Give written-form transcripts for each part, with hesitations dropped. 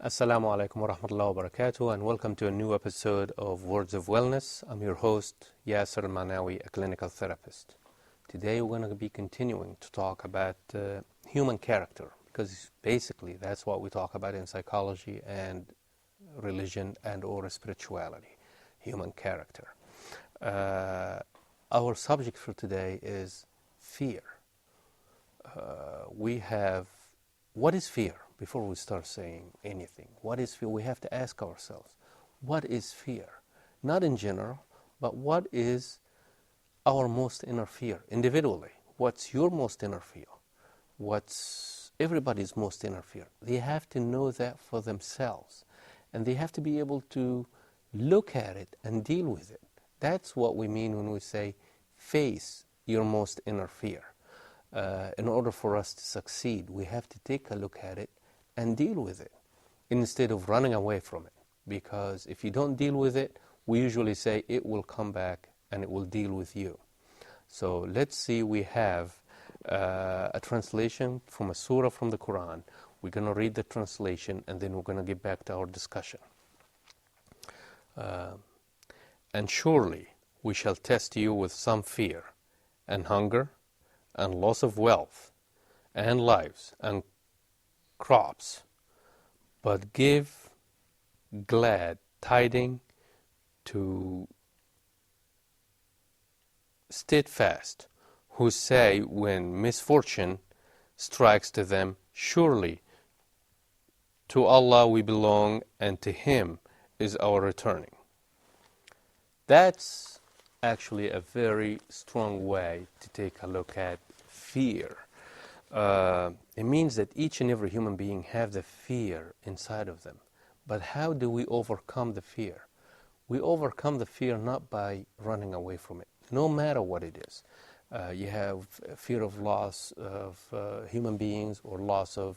Assalamu alaikum wa rahmatullahi wa barakatuh, and welcome to a new episode of Words of Wellness. I'm your host, Yassir Al-Manawi, a clinical therapist. Today we're going to be continuing to talk about human character, because basically that's what we talk about in psychology and religion and or spirituality, human character. Our subject for today is fear. What is fear? Before we start saying anything, what is fear? We have to ask ourselves, what is fear? Not in general, but what is our most inner fear individually? What's your most inner fear? What's everybody's most inner fear? They have to know that for themselves, and they have to be able to look at it and deal with it. That's what we mean when we say face your most inner fear. In order for us to succeed, we have to take a look at it and deal with it instead of running away from it. Because if you don't deal with it, we usually say it will come back and it will deal with you. So let's see, we have a translation from a surah from the Quran. We're going to read the translation and then we're going to get back to our discussion. And surely we shall test you with some fear and hunger and loss of wealth and lives and crops, but give glad tidings to steadfast, who say when misfortune strikes to them, surely to Allah we belong and to Him is our returning. That's actually a very strong way to take a look at fear. It means that each and every human being have the fear inside of them. But how do we overcome the fear? We overcome the fear not by running away from it, no matter what it is. You have fear of loss of human beings, or loss of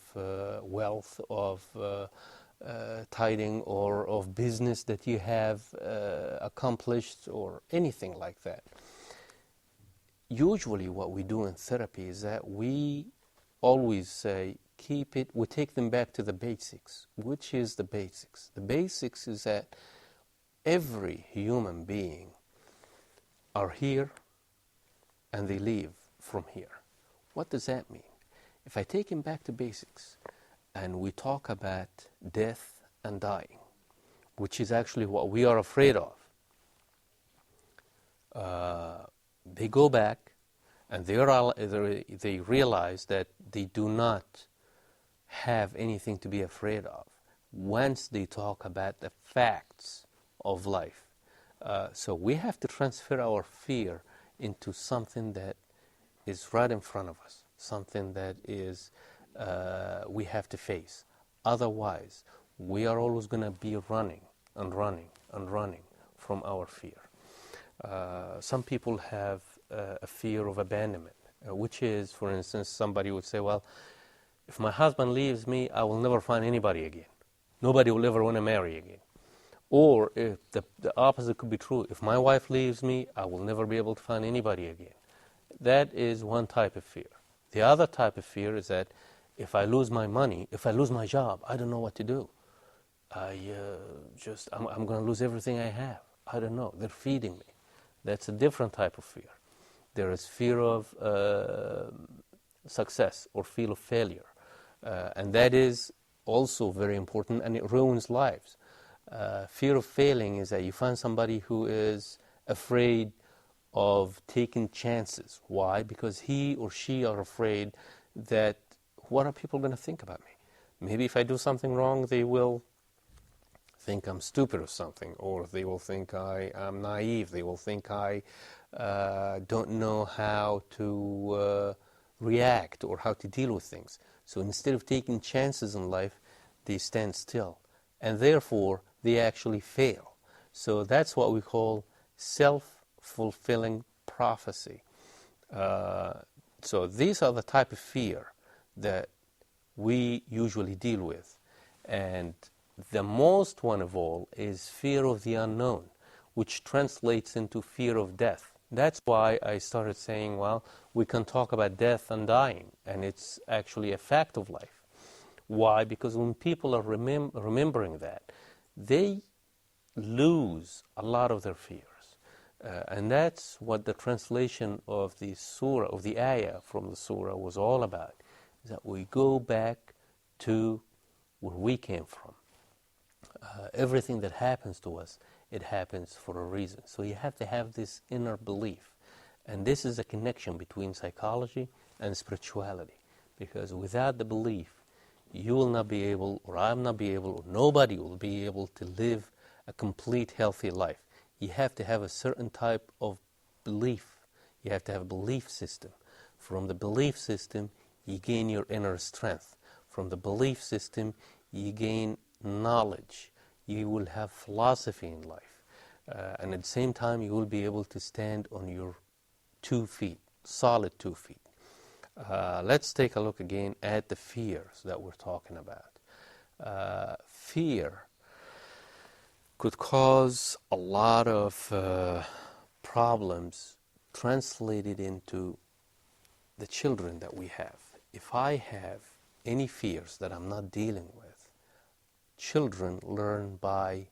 wealth, of tiding, or of business that you have accomplished, or anything like that. Usually what we do in therapy is that we always say, we take them back to the basics. Which is the basics? The basics is that every human being are here and they leave from here. What does that mean? If I take him back to basics and we talk about death and dying, which is actually what we are afraid of, they go back and they realize that they do not have anything to be afraid of once they talk about the facts of life. So we have to transfer our fear into something that is right in front of us, something that is we have to face. Otherwise, we are always going to be running and running and running from our fear. Some people have a fear of abandonment, which is, for instance, somebody would say, well, if my husband leaves me, I will never find anybody again. Nobody will ever want to marry again. Or if the opposite could be true. If my wife leaves me, I will never be able to find anybody again. That is one type of fear. The other type of fear is that if I lose my money, if I lose my job, I don't know what to do. I'm going to lose everything I have. I don't know. They're feeding me. That's a different type of fear. There is fear of success or fear of failure. And that is also very important, and it ruins lives. Fear of failing is that you find somebody who is afraid of taking chances. Why? Because he or she are afraid that, what are people going to think about me? Maybe if I do something wrong, they will think I'm stupid or something, or they will think I'm naive. They will think I don't know how to react or how to deal with things. So instead of taking chances in life, they stand still, and therefore they actually fail. So that's what we call self-fulfilling prophecy. So these are the type of fear that we usually deal with. And the most one of all is fear of the unknown, which translates into fear of death. That's why I started saying, well, we can talk about death and dying, and it's actually a fact of life. Why? Because when people are remembering that, they lose a lot of their fears. And that's what the translation of the surah, of the ayah from the surah was all about, is that we go back to where we came from. Everything that happens to us, it happens for a reason. So you have to have this inner belief. And this is a connection between psychology and spirituality. Because without the belief, you will not be able, or I will not be able, or nobody will be able to live a complete healthy life. You have to have a certain type of belief. You have to have a belief system. From the belief system, you gain your inner strength. From the belief system, you gain knowledge. You will have philosophy in life. And at the same time, you will be able to stand on your 2 feet, solid 2 feet. Let's take a look again at the fears that we're talking about. Fear could cause a lot of problems translated into the children that we have. If I have any fears that I'm not dealing with, children learn by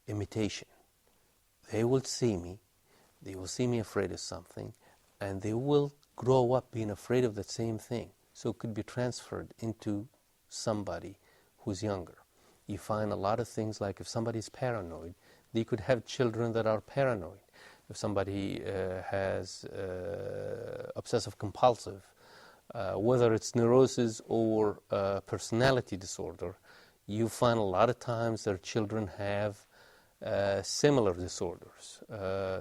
imitation. They will see me afraid of something, and they will grow up being afraid of the same thing. So it could be transferred into somebody who's younger. You find a lot of things like if somebody's paranoid, they could have children that are paranoid. If somebody has obsessive compulsive, whether it's neurosis or personality disorder, you find a lot of times their children have similar disorders.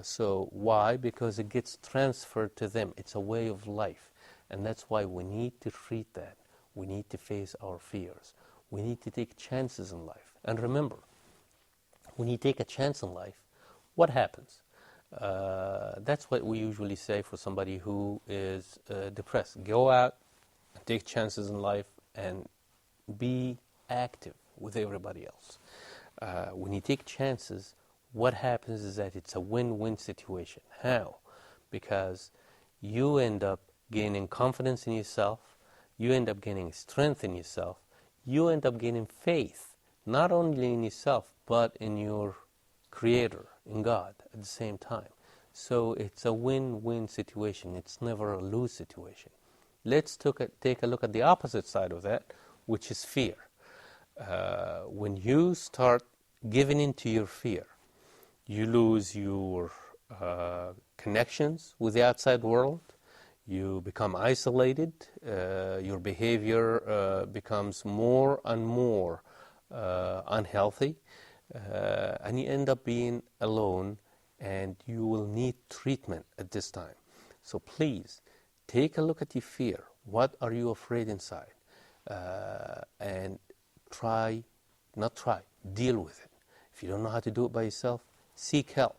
So why? Because it gets transferred to them. It's a way of life. And that's why we need to treat that. We need to face our fears. We need to take chances in life. And remember, when you take a chance in life, what happens? That's what we usually say for somebody who is depressed. Go out and take chances in life and be active with everybody else. When you take chances, what happens is that it's a win-win situation. How? Because you end up gaining confidence in yourself, you end up gaining strength in yourself, you end up gaining faith, not only in yourself, but in your Creator, in God, at the same time. So it's a win-win situation. It's never a lose situation. Let's take a look at the opposite side of that, which is fear. When you start giving into your fear, you lose your connections with the outside world, you become isolated, your behavior becomes more and more unhealthy, and you end up being alone, and you will need treatment at this time. So please, take a look at your fear. What are you afraid inside? And deal with it. If you don't know how to do it by yourself, seek help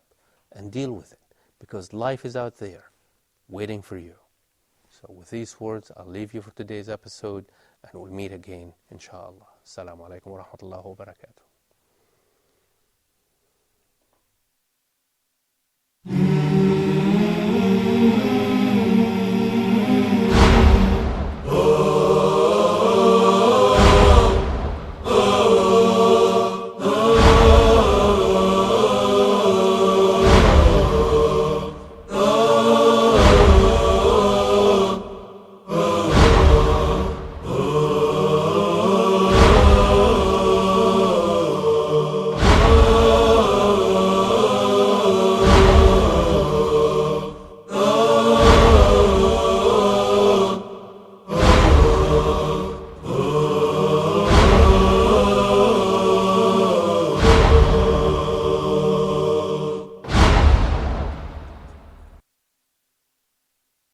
and deal with it, because life is out there waiting for you. So with these words, I'll leave you for today's episode, and we'll meet again, inshallah. Assalamu alaikum wa rahmatullahi wa barakatuh.